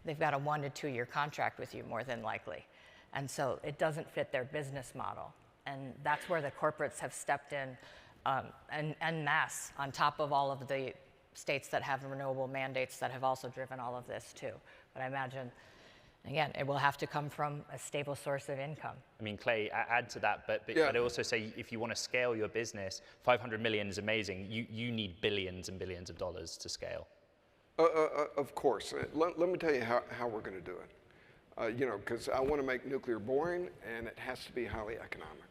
they've got a 1 to 2 year contract with you more than likely. And so it doesn't fit their business model. And that's where the corporates have stepped in en masse, on top of all of the states that have renewable mandates that have also driven all of this too. But I imagine, again, it will have to come from a stable source of income. I mean, Clay, add to that, but yeah. I'd also say if you want to scale your business, 500 million is amazing. You need billions and billions of dollars to scale. Of course. Let me tell you how we're going to do it. Because I want to make nuclear boring, and it has to be highly economic.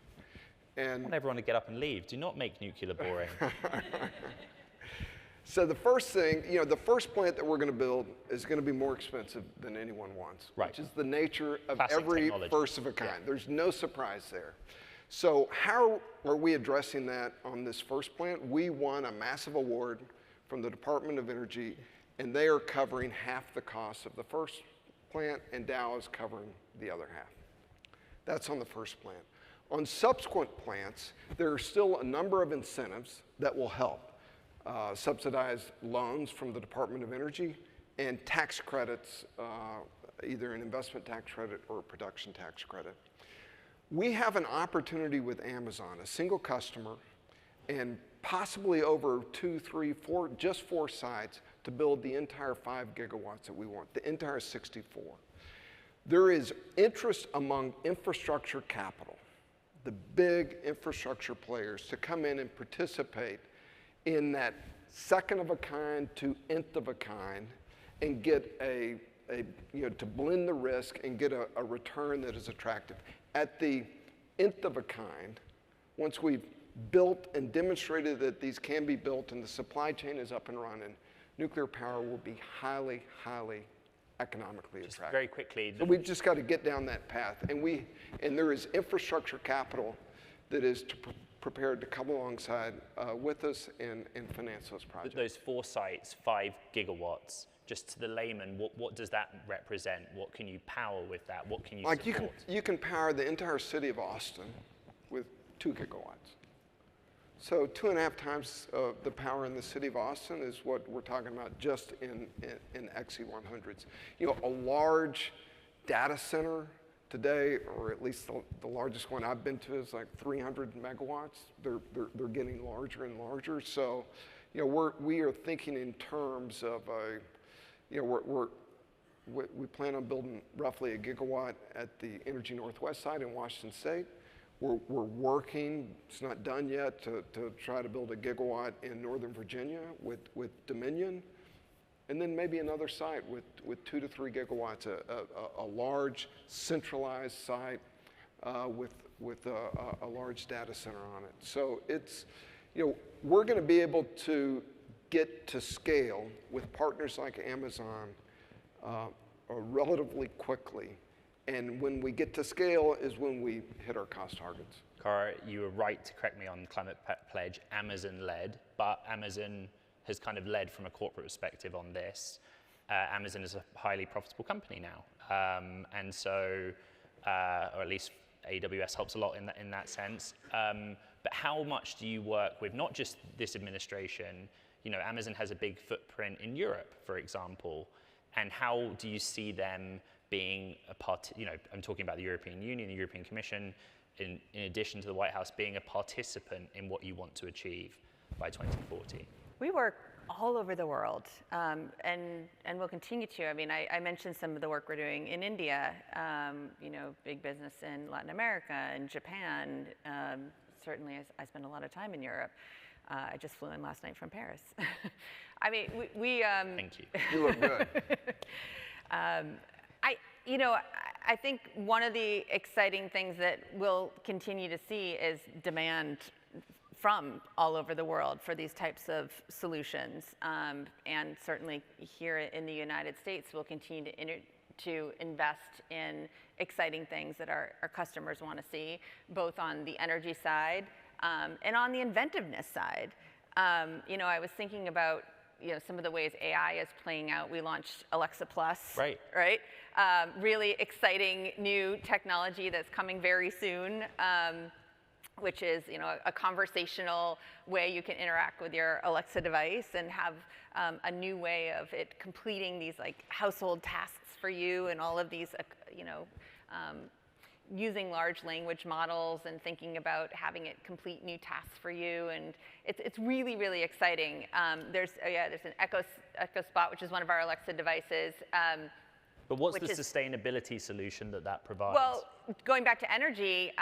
And I want everyone to get up and leave. Do not make nuclear boring. So the first thing, the first plant that we're going to build is going to be more expensive than anyone wants, Right. which is the nature of Classic every technology. first of a kind. Yeah. There's no surprise there. So how are we addressing that on this first plant? We won a massive award from the Department of Energy, and they are covering half the cost of the first plant, and Dow is covering the other half. That's on the first plant. On subsequent plants, there are still a number of incentives that will help. Subsidized loans from the Department of Energy and tax credits, either an investment tax credit or a production tax credit. We have an opportunity with Amazon, a single customer, and possibly over 2, 3, 4, just 4 sites to build the entire 5 gigawatts that we want, the entire 64. There is interest among infrastructure capital, the big infrastructure players, to come in and participate in that second of a kind to nth of a kind and get to blend the risk and get a return that is attractive. At the nth of a kind, once we've built and demonstrated that these can be built and the supply chain is up and running, nuclear power will be highly, highly economically attractive. Very quickly. So we've just got to get down that path. And there is infrastructure capital that is prepared to come alongside with us and finance those projects. Those 4 sites, 5 gigawatts, just to the layman, what does that represent? What can you power with that? What can you support? You can power the entire city of Austin with 2 gigawatts. So 2.5 times the power in the city of Austin is what we're talking about just in XE100s. A large data center today, or at least the largest one I've been to, is like 300 megawatts. They're getting larger and larger. So, we are thinking in terms of we plan on building roughly 1 gigawatt at the Energy Northwest site in Washington State. We're working, it's not done yet, to try to build 1 gigawatt in Northern Virginia with Dominion. And then maybe another site with 2 to 3 gigawatts, a large centralized site with a large data center on it. So it's, we're going to be able to get to scale with partners like Amazon relatively quickly. And when we get to scale is when we hit our cost targets. Cara, you were right to correct me on Climate Pledge. Amazon led, but Amazon has kind of led from a corporate perspective on this. Amazon is a highly profitable company now. And so, or at least AWS helps a lot in that sense. But how much do you work with, not just this administration, Amazon has a big footprint in Europe, for example, and how do you see them being a part, I'm talking about the European Union, the European Commission, in addition to the White House, being a participant in what you want to achieve by 2040? We work all over the world, and we'll continue to. I mean, I mentioned some of the work we're doing in India, big business in Latin America and Japan. Certainly, I spend a lot of time in Europe. I just flew in last night from Paris. I mean, we Thank you. You look good. I think one of the exciting things that we'll continue to see is demand from all over the world for these types of solutions. And certainly here in the United States, we'll continue to invest in exciting things that our customers want to see, both on the energy side and on the inventiveness side. I was thinking about some of the ways AI is playing out. We launched Alexa Plus, right? Really exciting new technology that's coming very soon, which is a conversational way you can interact with your Alexa device and have a new way of it completing these like household tasks for you, and all of these using large language models and thinking about having it complete new tasks for you, and it's really, really exciting. There's an Echo Spot, which is one of our Alexa devices. But what's the sustainability solution that provides? Well, going back to energy,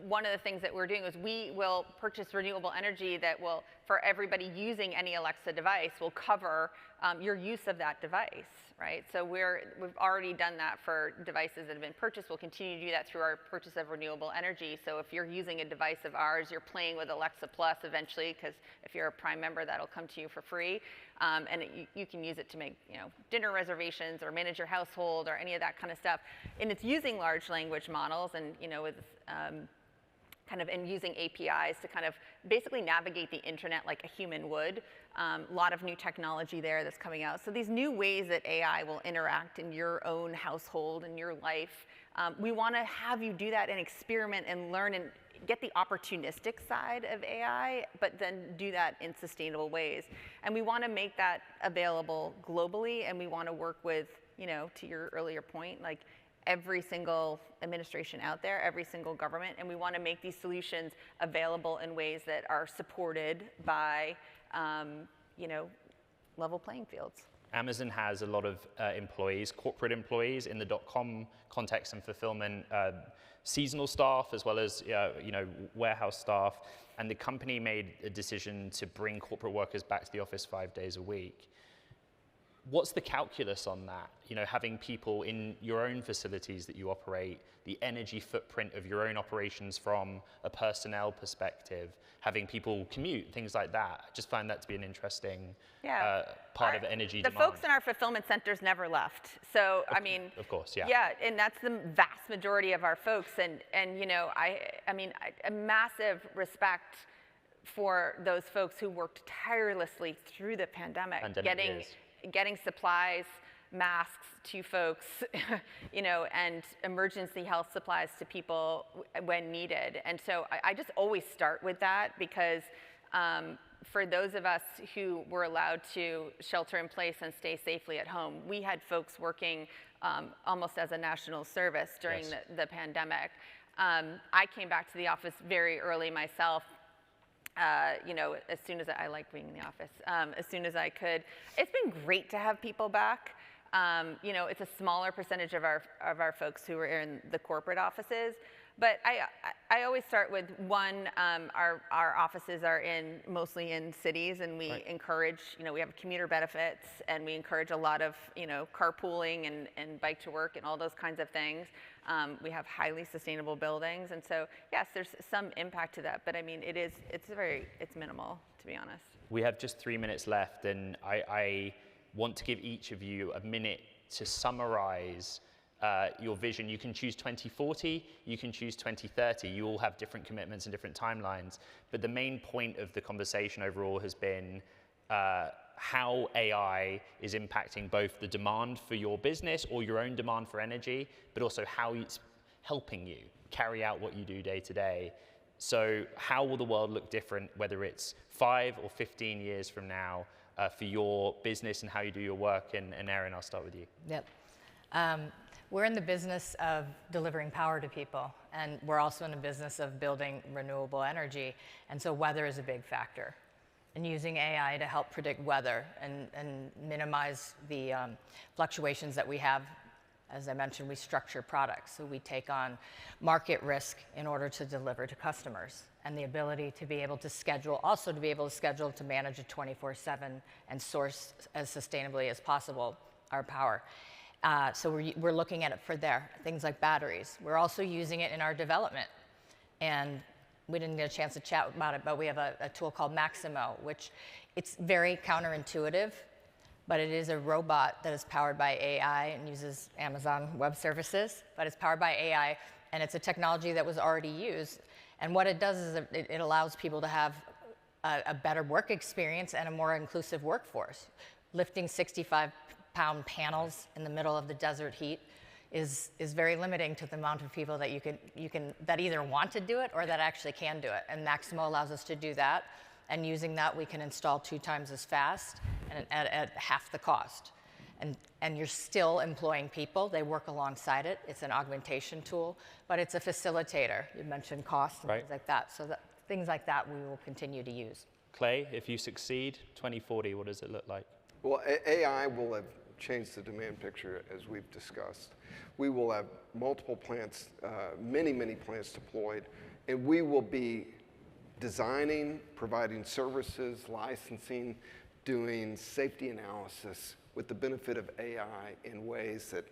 one of the things that we're doing is we will purchase renewable energy that will for everybody using any Alexa device will cover your use of that device, right? So we've already done that for devices that have been purchased. We'll continue to do that through our purchase of renewable energy. So if you're using a device of ours, you're playing with Alexa Plus eventually, because if you're a Prime member, that'll come to you for free. And you can use it to make dinner reservations or manage your household or any of that kind of stuff. And it's using large language models and with and using APIs to kind of basically navigate the internet like a human would. A lot of new technology there that's coming out. So these new ways that AI will interact in your own household and your life, we want to have you do that and experiment and learn and get the opportunistic side of AI, but then do that in sustainable ways. And we want to make that available globally, and we want to work with, to your earlier point, like every single administration out there, every single government, and we want to make these solutions available in ways that are supported by, level playing fields. Amazon has a lot of employees, corporate employees in the .com context and fulfillment, seasonal staff as well as warehouse staff, and the company made a decision to bring corporate workers back to the office 5 days a week. What's the calculus on that? Having people in your own facilities that you operate, the energy footprint of your own operations from a personnel perspective, having people commute, things like that. I just find that to be an interesting part of energy demand. The folks in our fulfillment centers never left. So, Of course, yeah. Yeah, and that's the vast majority of our folks. And a massive respect for those folks who worked tirelessly through the pandemic getting supplies, masks to folks, and emergency health supplies to people when needed. And so I just always start with that because for those of us who were allowed to shelter in place and stay safely at home, we had folks working almost as a national service during the pandemic. I came back to the office very early myself. As soon as I like being in the office, as soon as I could. It's been great to have people back. It's a smaller percentage of our folks who are in the corporate offices, but I always start with one. Our offices are mostly in cities, and we encourage. We have commuter benefits, and we encourage a lot of carpooling and bike to work and all those kinds of things. We have highly sustainable buildings, and so yes, there's some impact to that. But it's minimal, to be honest. We have just 3 minutes left, and I want to give each of you a minute to summarize your vision. You can choose 2040, you can choose 2030. You all have different commitments and different timelines. But the main point of the conversation overall has been how AI is impacting both the demand for your business or your own demand for energy, but also how it's helping you carry out what you do day to day. So how will the world look different, whether it's 5 or 15 years from now, for your business and how you do your work? And Erin, I'll start with you. Yep. We're in the business of delivering power to people, and we're also in the business of building renewable energy, and so weather is a big factor. And using AI to help predict weather and minimize the fluctuations that we have. As I mentioned, we structure products, so we take on market risk in order to deliver to customers, and the ability to be able to schedule, to manage it 24/7 and source as sustainably as possible our power. So we're looking at it for things like batteries. We're also using it in our development, and we didn't get a chance to chat about it, but we have a tool called Maximo, which it's very counterintuitive, but it is a robot that is powered by AI and uses Amazon Web Services, but it's powered by AI, and it's a technology that was already used. And what it does is it allows people to have a better work experience and a more inclusive workforce. Lifting 65-pound panels in the middle of the desert heat is very limiting to the amount of people that that either want to do it or that actually can do it. And Maximo allows us to do that. And using that, we can install 2 times as fast and at half the cost. And you're still employing people. They work alongside it. It's an augmentation tool, but it's a facilitator. You mentioned cost and things like that. So things like that we will continue to use. Clay, if you succeed, 2040, what does it look like? Well, AI will have changed the demand picture, as we've discussed. We will have multiple plants, many plants deployed, and we will be designing, providing services, licensing, doing safety analysis with the benefit of AI in ways that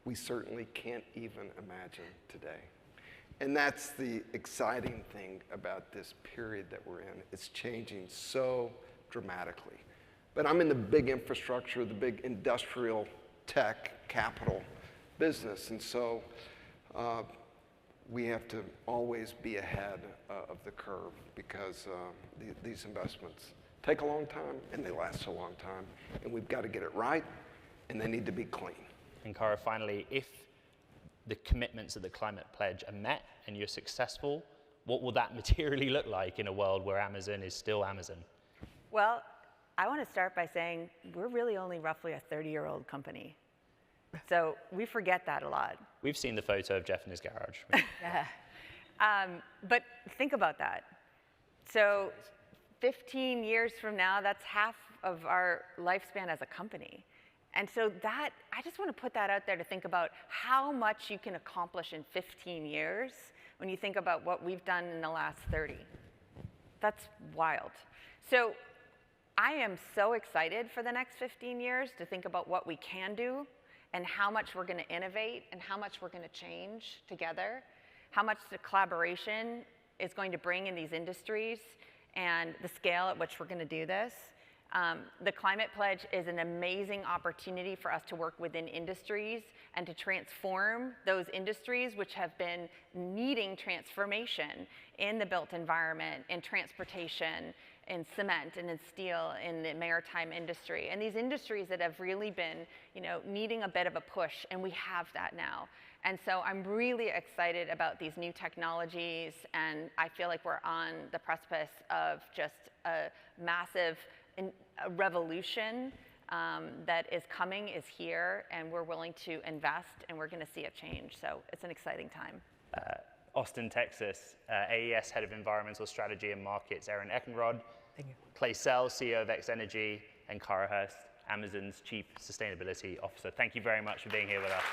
we certainly can't even imagine today. And that's the exciting thing about this period that we're in. It's changing so dramatically. But I'm in the big infrastructure, the big industrial tech capital business, and so we have to always be ahead of the curve because these investments take a long time and they last a long time, and we've got to get it right, and they need to be clean. And Cara, finally, if the commitments of the climate pledge are met and you're successful, what will that materially look like in a world where Amazon is still Amazon? Well, I want to start by saying we're really only roughly a 30-year-old company. So we forget that a lot. We've seen the photo of Jeff in his garage. But think about that. So 15 years from now, that's half of our lifespan as a company. And so that, I just want to put that out there to think about how much you can accomplish in 15 years when you think about what we've done in the last 30. That's wild. So I am so excited for the next 15 years to think about what we can do and how much we're going to innovate and how much we're going to change together, how much the collaboration is going to bring in these industries and the scale at which we're going to do this. The Climate Pledge is an amazing opportunity for us to work within industries and to transform those industries which have been needing transformation in the built environment, in transportation, in cement and in steel, in the maritime industry. And these industries that have really been, needing a bit of a push, and we have that now. And so I'm really excited about these new technologies, and I feel like we're on the precipice of just a massive revolution that is coming, is here, and we're willing to invest, and we're going to see a change. So it's an exciting time. Austin, Texas, AES Head of Environmental Strategy and Markets, Erin Eckenrod. Thank you. Clay Sell, CEO of X Energy, and Cara Hurst, Amazon's Chief Sustainability Officer. Thank you very much for being here with us.